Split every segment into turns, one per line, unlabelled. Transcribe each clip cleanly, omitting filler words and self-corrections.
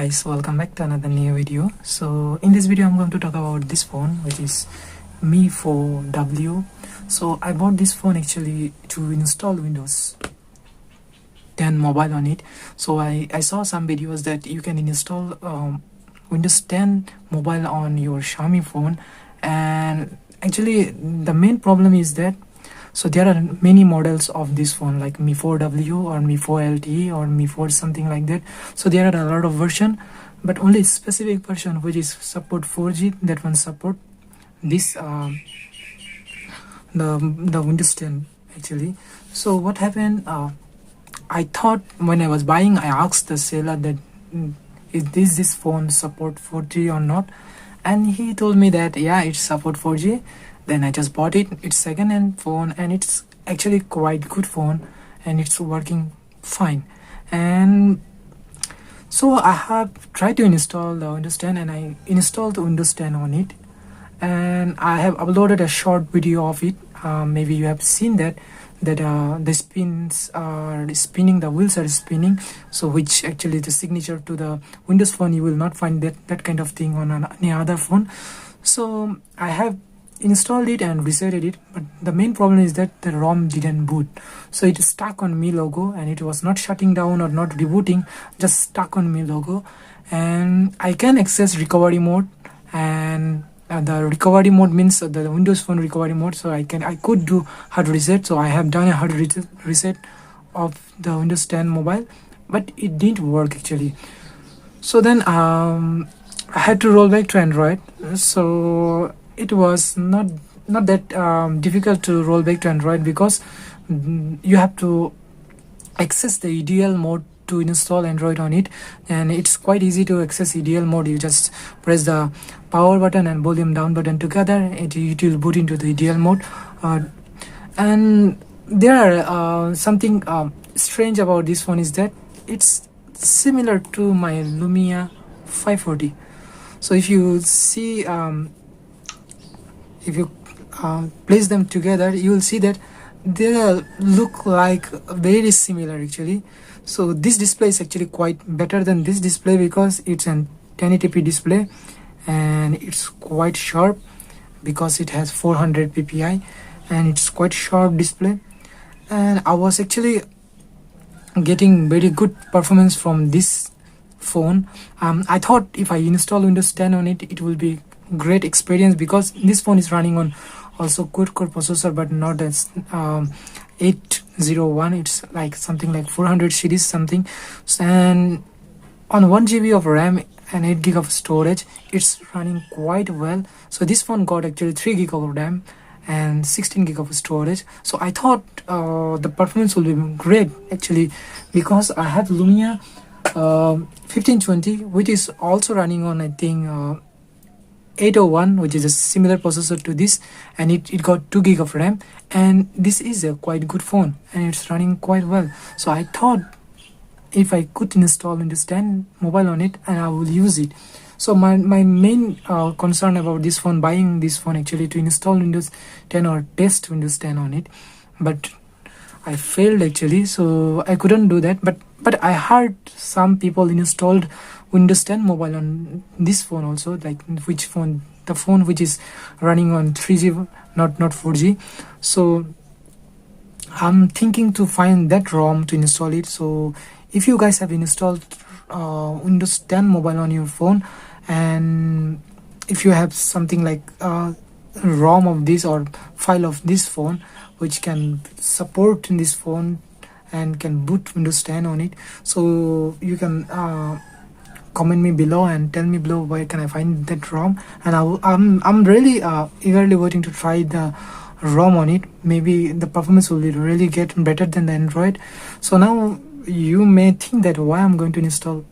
guys, welcome back to another new video. So in this video I'm going to talk about this phone, which is Mi4W. So I bought this phone actually to install Windows 10 mobile on it. So I saw some videos that you can install Windows 10 mobile on your Xiaomi phone, and actually the main problem is that there are many models of this phone like Mi4W or Mi4LTE or Mi4 something like that. So there are a lot of version, but only specific version which is support 4G, that one support this the Windows 10 actually. So what happened, I thought when I was buying, I asked the seller that is this phone support 4G or not, and he told me that yeah, it support 4G. Then I just bought it. It's second-hand phone and it's actually quite good phone and it's working fine. And so I have tried to install the Windows 10 and I installed Windows 10 on it, and I have uploaded a short video of it. Maybe you have seen that the spins are spinning, the wheels are spinning, so which actually the signature to the Windows phone. You will not find that kind of thing on any other phone. So I have installed it and resetted it, but the main problem is that the ROM didn't boot. So it is stuck on Mi logo and it was not shutting down or not rebooting, just stuck on Mi logo. And I can access recovery mode, and the recovery mode means the Windows phone recovery mode. So I could do hard reset. So I have done a hard reset of the Windows 10 mobile, but it didn't work actually. So then I had to roll back to Android. So it was not that difficult to roll back to Android, because you have to access the EDL mode to install Android on it, and it's quite easy to access EDL mode. You just press the power button and volume down button together, it will boot into the EDL mode. And there are something strange about this phone is that it's similar to my Lumia 540. So if you see, if you place them together, you will see that they look like very similar actually. So this display is actually quite better than this display because it's an 1080p display and it's quite sharp because it has 400 ppi and it's quite sharp display. And I was actually getting very good performance from this phone. I thought if I install Windows 10 on it, it will be great experience, because this phone is running on also quad-core processor, but not as 801. It's like something like 400 series something, and on 1GB of RAM and 8GB of storage, it's running quite well. So this phone got actually 3GB of RAM and 16GB of storage. So I thought the performance will be great actually, because I have Lumia 1520, which is also running on, I think, 801, which is a similar processor to this, and it got 2GB of RAM, and this is a quite good phone and it's running quite well. So I thought if I could install Windows 10 mobile on it, and I will use it. So my main concern about this phone, buying this phone actually to install Windows 10 or test Windows 10 on it, but I failed actually, so I couldn't do that. But I heard some people installed Windows 10 mobile on this phone also, like which phone, the phone which is running on 3G, not 4G. So I'm thinking to find that ROM to install it. So if you guys have installed Windows 10 mobile on your phone, and if you have something like ROM of this or file of this phone which can support in this phone and can boot Windows 10 on it, so you can comment me below and tell me below where can I find that ROM. And I'm really eagerly waiting to try the ROM on it. Maybe the performance will really get better than the Android. So now you may think that why I'm going to install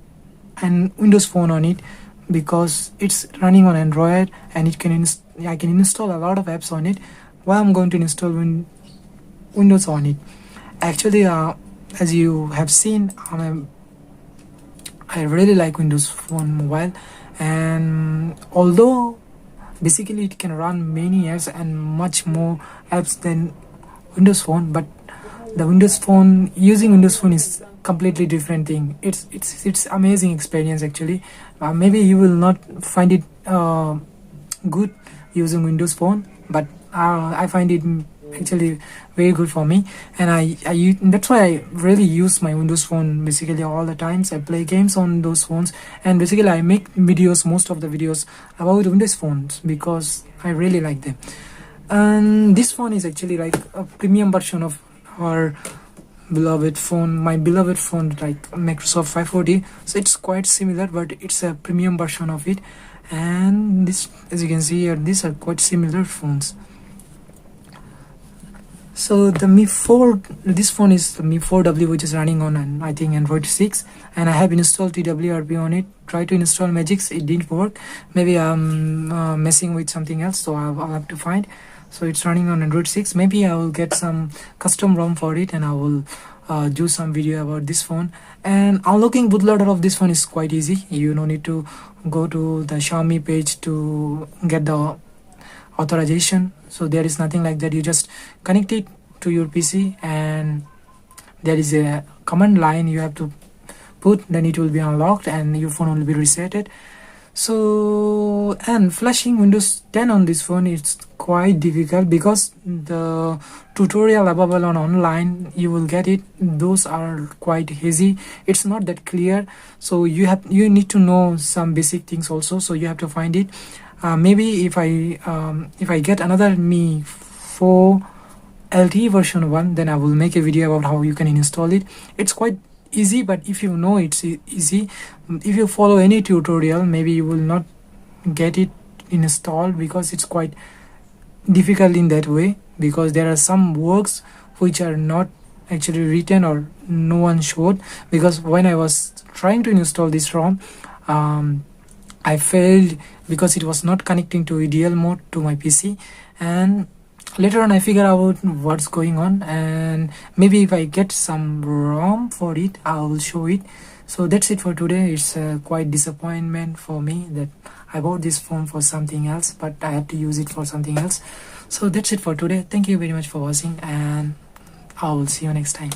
an Windows phone on it, because it's running on Android and it can I can install a lot of apps on it. Why I'm going to install Windows on it? Actually, as you have seen, I really like Windows Phone mobile, and although basically it can run many apps and much more apps than Windows Phone, but the Windows Phone, using Windows Phone is completely different thing. It's amazing experience actually. Maybe you will not find it good using Windows Phone, but I find it actually very good for me, and that's why I really use my Windows Phone basically all the times. I play games on those phones, and basically I make videos, most of the videos about Windows phones, because I really like them. And this phone is actually like a premium version of our beloved phone, my beloved phone, like Microsoft 540. So it's quite similar, but it's a premium version of it. And this, as you can see here, these are quite similar phones. So the this phone is the Mi4W, which is running on I think Android 6, and I have installed TWRP on it. Tried to install Magix, it didn't work. Maybe I'm messing with something else, so I'll have to find. So it's running on Android 6. Maybe I will get some custom ROM for it, and I will do some video about this phone. And unlocking bootloader of this phone is quite easy. You don't need to go to the Xiaomi page to get the authorization. So there is nothing like that. You just connect it to your PC, and there is a command line you have to put, then it will be unlocked and your phone will be resetted. So, and flashing Windows 10 on this phone is quite difficult, because the tutorial available on online, you will get it, those are quite hazy. It's not that clear, so you need to know some basic things also. So you have to find it. Maybe if I get another Mi 4 LTE version 1, then I will make a video about how you can install it. It's quite easy, but if you know it's easy, if you follow any tutorial, maybe you will not get it installed, because it's quite difficult in that way, because there are some works which are not actually written or no one showed. Because when I was trying to install this ROM, I failed because it was not connecting to EDL mode to my PC, and later on I figure out what's going on, and maybe if I get some ROM for it, I will show it. So that's it for today. It's quite disappointment for me that I bought this phone for something else, but I have to use it for something else. So that's it for today. Thank you very much for watching, and I will see you next time.